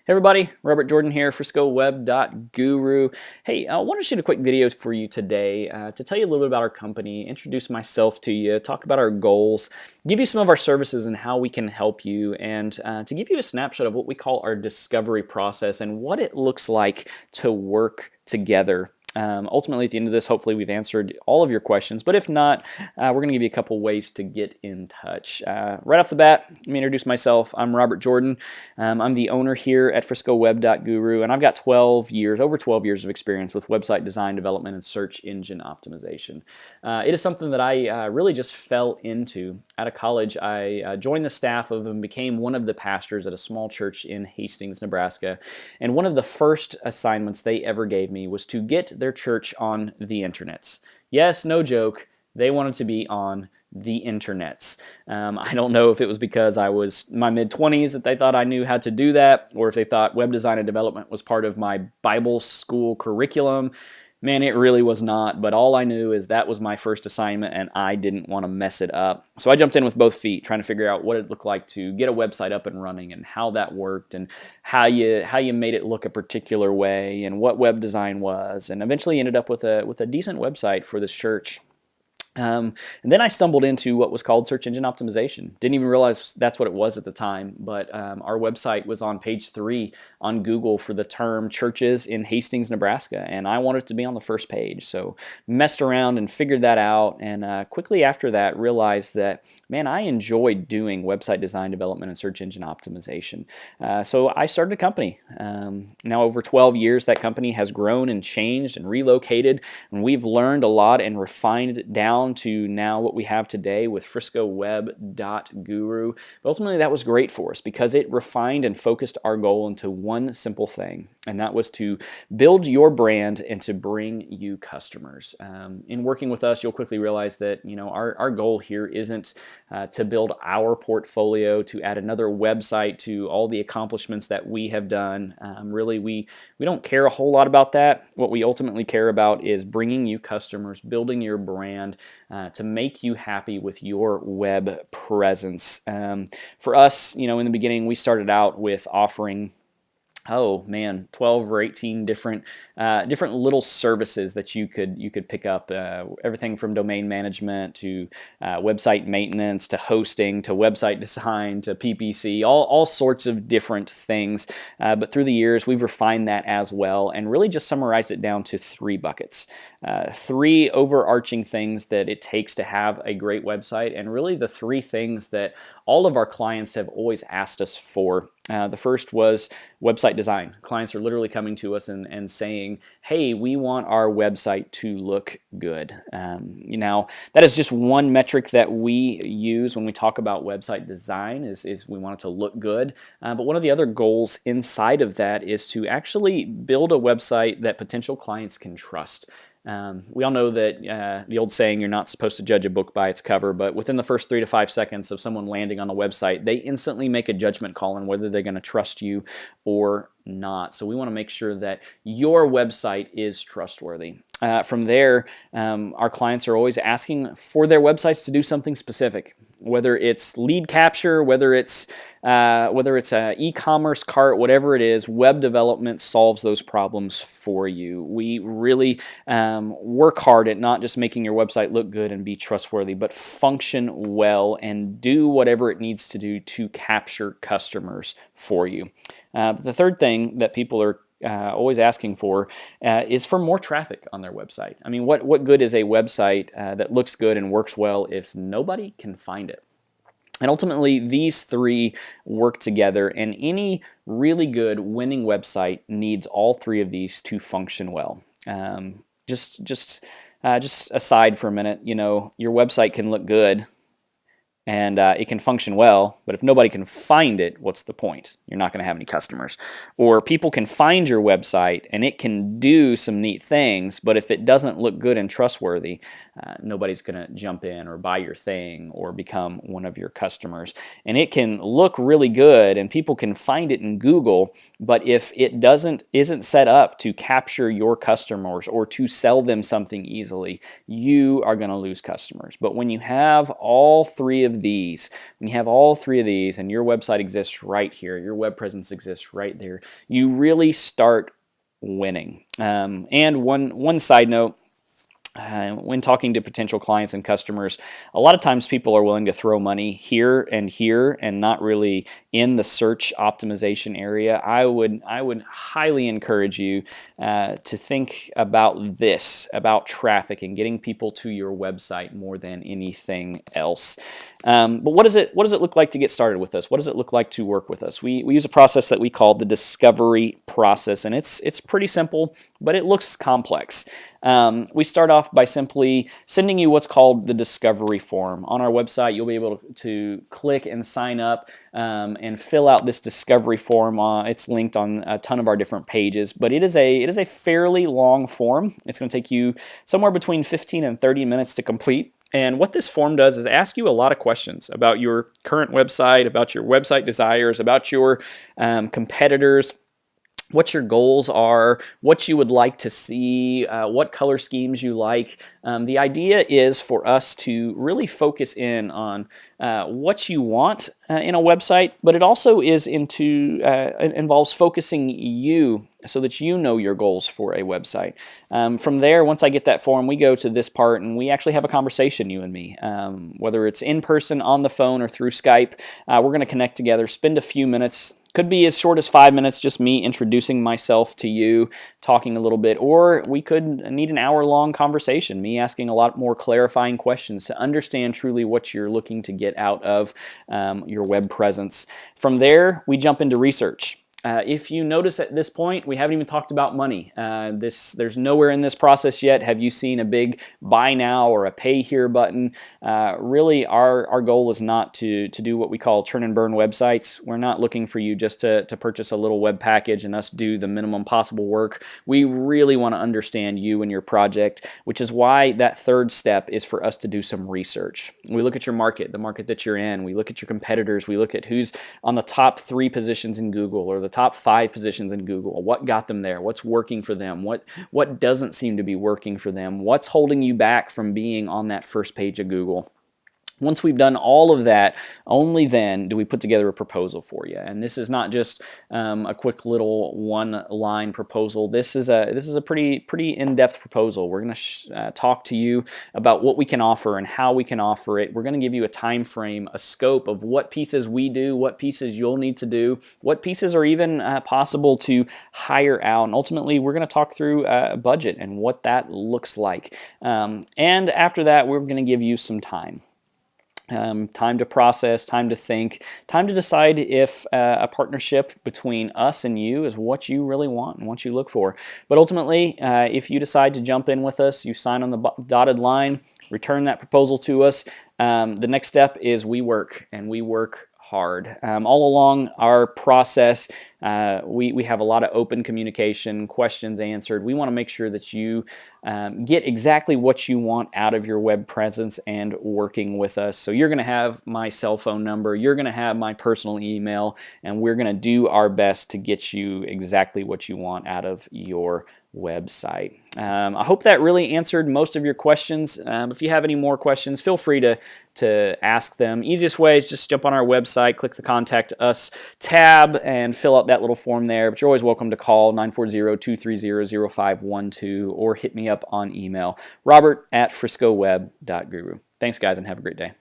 Hey everybody, Robert Jordan here, FriscoWeb.guru. Hey, I want to shoot a quick video for you today to tell you a little bit about our company, introduce myself to you, talk about our goals, give you some of our services and how we can help you, and to give you a snapshot of what we call our discovery process and what it looks like to work together. Ultimately, at the end of this, hopefully we've answered all of your questions, but if not, we're going to give you a couple ways to get in touch. Right off the bat, let me introduce myself. I'm Robert Jordan. I'm the owner here at FriscoWeb.guru, and I've got over 12 years of experience with website design, development, and search engine optimization. It is something that I really just fell into. Out of college, I joined the staff of and became one of the pastors at a small church in Hastings, Nebraska, and one of the first assignments they ever gave me was to get their church on the internets. Yes, no joke, they wanted to be on the internets. I don't know if it was because I was in my mid-20s that they thought I knew how to do that, or if they thought web design and development was part of my Bible school curriculum. Man, it really was not, but all I knew is that was my first assignment and I didn't want to mess it up. So I jumped in with both feet, trying to figure out what it looked like to get a website up and running and how that worked and how you made it look a particular way and what web design was, and eventually ended up with a decent website for this church. And then I stumbled into what was called search engine optimization. Didn't even realize that's what it was at the time, but our website was on page 3 on Google for the term churches in Hastings, Nebraska, and I wanted to be on the first page. So messed around and figured that out, and quickly after that realized that, man, I enjoyed doing website design, development, and search engine optimization. So I started a company. Now over 12 years, that company has grown and changed and relocated, and we've learned a lot and refined it down to now what we have today with FriscoWeb.guru. But ultimately, that was great for us because it refined and focused our goal into one simple thing, and that was to build your brand and to bring you customers. In working with us, you'll quickly realize that our goal here isn't to build our portfolio, to add another website to all the accomplishments that we have done. Really, we don't care a whole lot about that. What we ultimately care about is bringing you customers, building your brand, to make you happy with your web presence. For us, in the beginning, we started out with offering 12 or 18 different little services that you could pick up. Everything from domain management to website maintenance to hosting to website design to PPC, all sorts of different things. But through the years, we've refined that as well and really just summarized it down to 3 buckets. 3 overarching things that it takes to have a great website, and really the 3 things that all of our clients have always asked us for. The first was website design. Clients are literally coming to us and saying, hey, we want our website to look good. That is just one metric that we use when we talk about website design is we want it to look good. But one of the other goals inside of that is to actually build a website that potential clients can trust. We all know that the old saying, you're not supposed to judge a book by its cover, but within the first 3 to 5 seconds of someone landing on a website, they instantly make a judgment call on whether they're going to trust you or not. So we want to make sure that your website is trustworthy. From there, our clients are always asking for their websites to do something specific, whether it's lead capture, whether it's an e-commerce cart, whatever it is. Web development solves those problems for you. We really work hard at not just making your website look good and be trustworthy, but function well and do whatever it needs to do to capture customers for you. But the third thing that people are always asking for is for more traffic on their website. I mean, what good is a website that looks good and works well if nobody can find it? And ultimately, these 3 work together, and any really good winning website needs all 3 of these to function well. Just aside for a minute, your website can look good and it can function well, but if nobody can find it, what's the point? You're not going to have any customers. Or people can find your website and it can do some neat things, but if it doesn't look good and trustworthy, nobody's going to jump in or buy your thing or become one of your customers. And it can look really good and people can find it in Google, but if it isn't set up to capture your customers or to sell them something easily, you are going to lose customers. But when you have all 3 of of these, when you have all 3 of these and your website exists right here, your web presence exists right there, you really start winning. And one side note, when talking to potential clients and customers, a lot of times people are willing to throw money here and not really in the search optimization area. I would highly encourage you to think about this, about traffic and getting people to your website more than anything else. But what does it look like to get started with us? What does it look like to work with us? We use a process that we call the discovery process, and it's pretty simple, but it looks complex. We start off by simply sending you what's called the discovery form. On our website, you'll be able to click and sign up and fill out this discovery form. It's linked on a ton of our different pages, but it is a fairly long form. It's going to take you somewhere between 15 and 30 minutes to complete. And what this form does is ask you a lot of questions about your current website, about your website desires, about your competitors, what your goals are, what you would like to see, what color schemes you like. The idea is for us to really focus in on what you want in a website, but it also it involves focusing you so that you know your goals for a website. From there, once I get that form, we go to this part and we actually have a conversation, you and me. Whether it's in person, on the phone, or through Skype, we're going to connect together, spend a few minutes. Could be as short as 5 minutes, just me introducing myself to you, talking a little bit, or we could need an hour-long conversation, me asking a lot more clarifying questions to understand truly what you're looking to get out of your web presence. From there, we jump into research. If you notice at this point, we haven't even talked about money. There's nowhere in this process yet have you seen a big buy now or a pay here button. Really, our goal is not to do what we call churn and burn websites. We're not looking for you just to purchase a little web package and us do the minimum possible work. We really want to understand you and your project, which is why that third step is for us to do some research. We look at your market, the market that you're in. We look at your competitors. We look at who's on the top 3 positions in Google or the top 5 positions in Google. What got them there? What's working for them? What doesn't seem to be working for them? What's holding you back from being on that first page of Google? Once we've done all of that, only then do we put together a proposal for you. And this is not just a quick little one-line proposal. This is a pretty in-depth proposal. We're going to talk to you about what we can offer and how we can offer it. We're going to give you a time frame, a scope of what pieces we do, what pieces you'll need to do, what pieces are even possible to hire out. And ultimately, we're going to talk through a budget and what that looks like. And after that, we're going to give you some time. Time to process, time to think, time to decide if a partnership between us and you is what you really want and what you look for. But ultimately, if you decide to jump in with us, you sign on the dotted line, return that proposal to us. The next step is we work, and we work hard. All along our process, we have a lot of open communication, questions answered. We want to make sure that you get exactly what you want out of your web presence and working with us. So you're going to have my cell phone number, you're going to have my personal email, and we're going to do our best to get you exactly what you want out of your website. I hope that really answered most of your questions. If you have any more questions, feel free to ask them. Easiest way is just jump on our website, click the Contact Us tab, and fill out that little form there. But you're always welcome to call 940-230-0512 or hit me up on email, robert@friscoweb.guru. Thanks, guys, and have a great day.